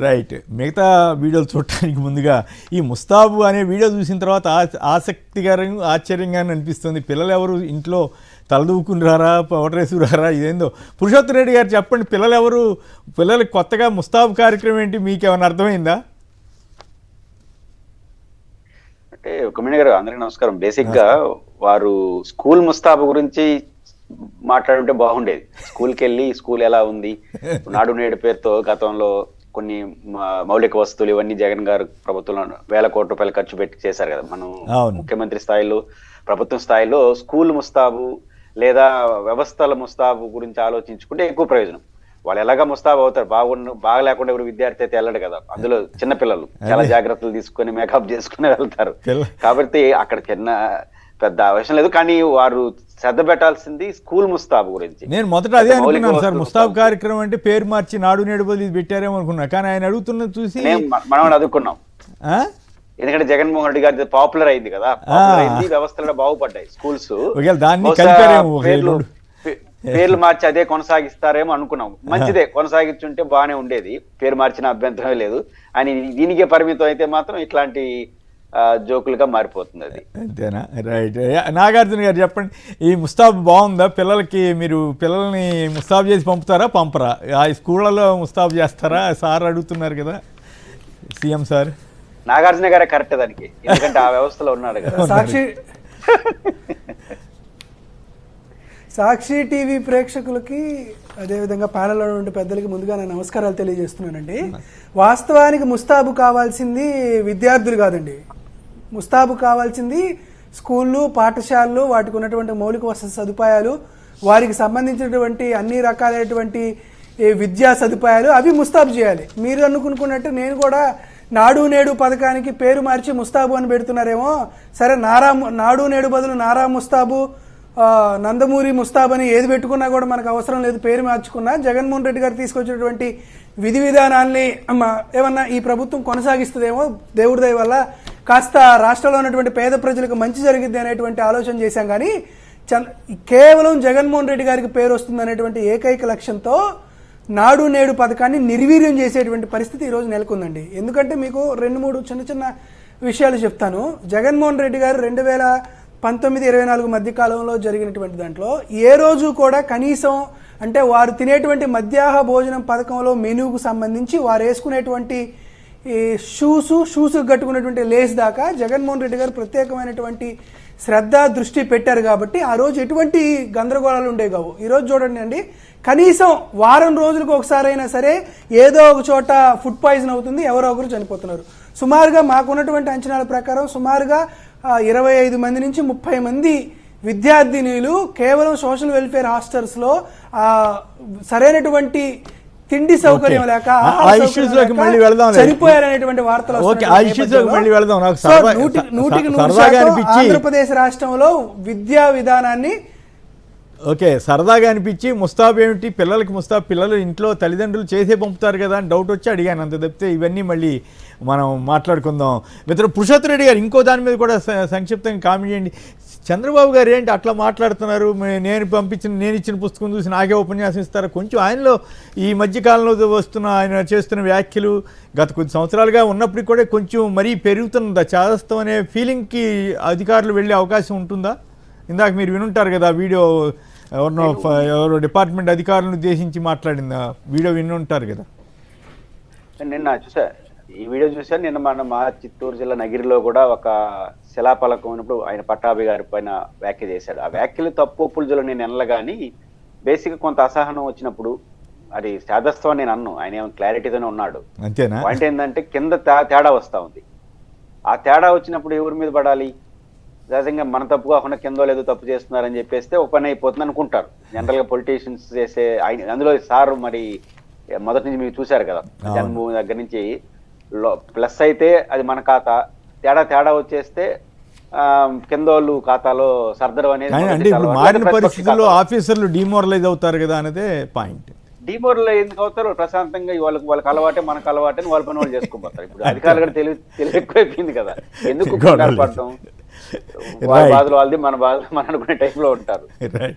Right. మిగతా వీడియోలు చూడటానికి ముందుగా ఈ ముస్తాబు అనే వీడియో చూసిన తర్వాత ఆసక్తికరంగా ఆశ్చర్యంగానే అనిపిస్తుంది. పిల్లలు ఎవరు ఇంట్లో తలదూకుని రారా, పౌడర్ వేసుకు రారా, ఇదేందో. పురుషోత్తమ రెడ్డి గారు చెప్పండి, పిల్లలు ఎవరు? పిల్లలకి కొత్తగా ముస్తాబు కార్యక్రమం ఏంటి, మీకు ఏమైనా అర్థమైందా? అంటే కమిణి గారు, అందరికీ నమస్కారం. బేసిక్ గా వారు స్కూల్ ముస్తాబు గురించి మాట్లాడుంటే బాగుండేది. స్కూల్కి వెళ్ళి స్కూల్ ఎలా ఉంది, నాడు నేడు పేరుతో గతంలో కొన్ని మౌలిక వస్తువులు ఇవన్నీ జగన్ గారు ప్రభుత్వంలో వేల కోట్ల రూపాయలు ఖర్చు పెట్టి చేశారు కదా. మనం ముఖ్యమంత్రి స్థాయిలో, ప్రభుత్వం స్థాయిలో స్కూల్ ముస్తాబు లేదా వ్యవస్థల ముస్తాబు గురించి ఆలోచించుకుంటే ఎక్కువ ప్రయోజనం. వాళ్ళు ఎలాగా ముస్తాబు అవుతారు, బాగా లేకుండా ఎవరు విద్యార్థి అయితే వెళ్ళడు కదా. అందులో చిన్నపిల్లలు చాలా జాగ్రత్తలు తీసుకొని మేకప్ చేసుకుని వెళ్తారు. కాబట్టి అక్కడ పెద్ద అవసరం లేదు. కానీ వారు శ్రద్ధ పెట్టాల్సింది స్కూల్ ముస్తాబు గురించి. నేను మొదట అదే అనుకున్నాను సార్, ముస్తాబు కార్యక్రమం అంటే పేరు మార్చి నాడు నేడు బదులు పెట్టారేమో అనుకున్నా. కానీ ఆయన అడుగుతున్నది చూసి మనం అదుకున్నాం. ఎందుకంటే జగన్మోహన్ రెడ్డి గారి పాపులర్ అయింది కదా, అయింది, వ్యవస్థలు బాగుపడ్డాయి. స్కూల్స్ పేర్లు మార్చి అదే కొనసాగిస్తారేమో అనుకున్నాం. మంచిదే, కొనసాగించుంటే బాగానే ఉండేది. పేరు మార్చిన అభ్యంతరమే లేదు. అని దీనికే పరిమితం అయితే మాత్రం ఇట్లాంటి జోకులుగా మారిపోతుంది అది. అంతేనా? రైట్. నాగార్జున గారు చెప్పండి, ఈ ముస్తాబు బాగుందా? పిల్లలకి మీరు పిల్లల్ని ముస్తాబు చేసి పంపరా? ఆ స్కూళ్ళలో ముస్తాబు చేస్తారా? సార్ అడుగుతున్నారు కదా, సీఎం సార్. నాగార్జున గారే కరెక్ట్ దానికి, ఎందుకంటే ఆ వ్యవస్థలో ఉన్నాడు కదా. సాక్షి టీవీ ప్రేక్షకులకి, అదేవిధంగా ప్యానెల్లో ఉండే పెద్దలకి ముందుగా నేను నమస్కారాలు తెలియజేస్తున్నానండి. వాస్తవానికి ముస్తాబు కావాల్సింది విద్యార్థులు కాదండి. ముస్తాబు కావాల్సింది స్కూళ్ళు, పాఠశాలలు, వాటికి ఉన్నటువంటి మౌలిక వసతి సదుపాయాలు, వారికి సంబంధించినటువంటి అన్ని రకాలైనటువంటి విద్యా సదుపాయాలు అవి ముస్తాబు చేయాలి. మీరు అనుకున్నట్టు నేను కూడా నాడు నేడు పథకానికి పేరు మార్చి ముస్తాబు అని పెడుతున్నారేమో. సరే, నాడు నేడు బదులు నారా ముస్తాబు, నందమూరి ముస్తాబ్ అని ఏది పెట్టుకున్నా కూడా మనకు అవసరం లేదు. పేరు మార్చుకున్నా జగన్మోహన్ రెడ్డి గారు తీసుకొచ్చినటువంటి విధి విధానాల్ని ఏమన్నా ఈ ప్రభుత్వం కొనసాగిస్తుందేమో, దేవుడి దయ వల్ల కాస్త రాష్ట్రంలో ఉన్నటువంటి పేద ప్రజలకు మంచి జరిగిద్ది అనేటువంటి ఆలోచన చేశాం. కానీ కేవలం జగన్మోహన్ రెడ్డి గారికి పేరు వస్తుంది అనేటువంటి ఏకైక లక్ష్యంతో నాడు నేడు పథకాన్ని నిర్వీర్యం చేసేటువంటి పరిస్థితి ఈరోజు నెలకొందండి. ఎందుకంటే మీకు 2-3 చిన్న విషయాలు చెప్తాను. జగన్మోహన్ రెడ్డి గారు 2019-24 మధ్య కాలంలో జరిగినటువంటి దాంట్లో ఏ రోజు కూడా కనీసం, అంటే వారు తినేటువంటి మధ్యాహ్న భోజనం పథకంలో మెనూకు సంబంధించి వారు వేసుకునేటువంటి షూస్ కట్టుకునేటువంటి లేస్ దాకా జగన్మోహన్ రెడ్డి గారు ప్రత్యేకమైనటువంటి శ్రద్ధ దృష్టి పెట్టారు. కాబట్టి ఆ రోజు ఎటువంటి గందరగోళాలు ఉండేవి కావు. ఈరోజు చూడండి అండి, కనీసం వారం రోజులకు ఒకసారి అయినా సరే ఏదో ఒక చోట ఫుడ్ పాయిజన్ అవుతుంది, ఎవరో ఒకరు చనిపోతున్నారు. సుమారుగా మాకున్నటువంటి అంచనాల ప్రకారం సుమారుగా 25 మంది నుంచి 30 మంది విద్యార్థినీలు కేవలం సోషల్ వెల్ఫేర్ హాస్టల్స్లో సరైనటువంటి తిండి సౌకర్యం లేక చనిపోయారనేటువంటి వార్తలు. ఆంధ్రప్రదేశ్ రాష్ట్రంలో విద్యా విధానాన్ని సరదాగా అనిపించి ముస్తాబు ఏమిటి, పిల్లలకి ముస్తాబు, పిల్లలు ఇంట్లో తల్లిదండ్రులు చేసే పంపుతారు కదా అని డౌట్ వచ్చి అడిగాను, అంత తప్పితే ఇవన్నీ మళ్ళీ మనం మాట్లాడుకుందాం. మిత్రుడు పురుషోత్తమ రెడ్డి గారు ఇంకో దాని మీద కూడా సంక్షిప్తంగా కామెంట్ చేయండి. చంద్రబాబు గారు ఏంటి అట్లా మాట్లాడుతున్నారు, నేను ఇచ్చిన పుస్తకం చూసి నాకే ఉపన్యాసం ఇస్తారా? కొంచెం ఆయనలో ఈ మధ్యకాలంలో ఆయన చేస్తున్న వ్యాఖ్యలు గత కొద్ది సంవత్సరాలుగా ఉన్నప్పటికీ కూడా కొంచెం మరీ పెరుగుతుందా చాదస్తం అనే ఫీలింగ్కి అధికారులు వెళ్ళే అవకాశం ఉంటుందా? ఇందాక మీరు వినుంటారు కదా వీడియో, ఎవరో డిపార్ట్మెంట్ అధికారులను ఉద్దేశించి మాట్లాడిందా వీడియో వినుంటారు కదా. నిన్న ఈ వీడియో చూసాను. నిన్న మా చిత్తూరు జిల్లా నగిరిలో కూడా ఒక శిలాఫలకం ఉన్నప్పుడు ఆయన పట్టాభి గారి పైన వ్యాఖ్య చేశాడు. ఆ వ్యాఖ్యలు తప్పు ఒప్పులు నేను ఎనల కానీ బేసిక్ కొంత అసహనం వచ్చినప్పుడు అది శాదస్తం అని నేను అన్ను. ఆయన ఏమో క్లారిటీతోనే ఉన్నాడు. అంతేనా? పాయింట్ ఏంటంటే కింద తేడా వస్తా ఉంది. ఆ తేడా వచ్చినప్పుడు ఎవరి మీద పడాలి? సహజంగా మన తప్పు కాకుండా కిందో లేదో తప్పు చేస్తున్నారని చెప్పేస్తే ఒక పని అయిపోతుంది అనుకుంటారు జనరల్ గా పొలిటీషియన్స్ చేసే. అందులో సార్ మరి మొదటి నుంచి మీరు చూశారు కదా, జన్మభూమి దగ్గర నుంచి ప్లస్ అయితే అది మన ఖాతా, తేడా వచ్చేస్తే కిందోళ్ళు ఖాతాలో సర్దర్ అనేది. మారిన పరిస్థితుల్లో ఆఫీసర్లు డిమోరలైజ్ అవుతారు కదా అనేది పాయింట్. డిమోరలైజ్ ఎందుకు అవుతారు? ప్రశాంతంగా వాళ్ళకి అలవాటే మనకు అలవాటే అని వాళ్ళ పని వాళ్ళు చేసుకోపోతారు. ఇప్పుడు అధికారులు కూడా తెలివి ఎక్కువైపోయింది కదా, ఎందుకు పడటం? వాళ్ళ బాధలు వాళ్ళది, మన బాధలు మన అనుకునే టైంలో ఉంటారు.